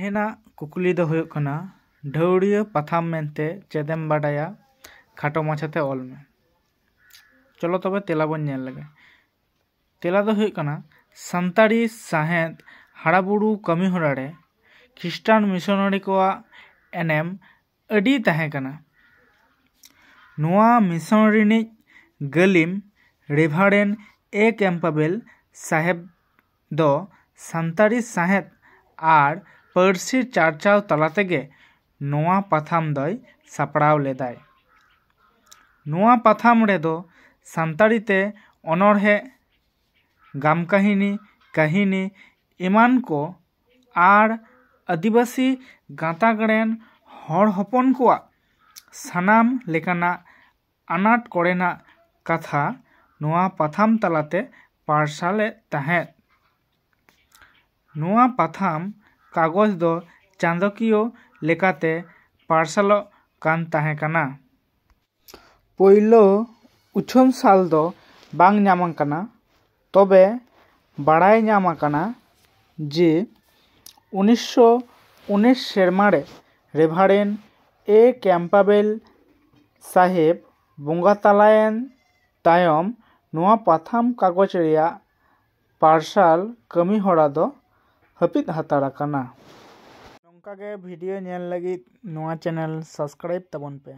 तेहेना कुकली दो हुयुग कना ढौड़िया पाथाम मेनते चेदेम बाडाया खाटो माछाते ऑल में। चलो तबे तेला बन नेल लगे। तेला दो हुयुग कना सान्ताड़ी साहेद हाड़ाबुड़ू कमी होरारे ख्रिस्टान मिशनरी कोआ एनेम अडी ताहें कना। नुआ मिशनरी गलिम रेभारेन ए कैम्पाबेल साहेब दो सान्ताड़ी साहेद आर पार्सी चारचाव तलातेगे नुआ पाथाम दोय सापड़ाव लेदाय। नुआ पाथाम रेदो सान्ताड़ी ते अनोरहे गाम काहिनी इमान को आर आदिवासी गातागड़ेन हर हपन कोआ सानाम लेकाना आनाट कोरेना कथा नुआ पाथाम तलाते पार्साले ताहें। नुआ पाथाम कागज दो चांदकियो लेकाते पार्सालो कान ताहें कना। पोइलो उछन साल दो बांग ᱧᱟᱢ कना तबे बाड़ाय ᱧᱟᱢ कना जे 1919 सेरमारे रेभारेन ए कैम्पाबेल साहेब बोंगा तालायन तायम नुआ पाथाम कागज रिया पार्साल कमी होड़ा दो हपित हताड़ा कना। नोंका गे वीडियो नेल लगी नुआ चैनल सब्सक्राइब तबन पे।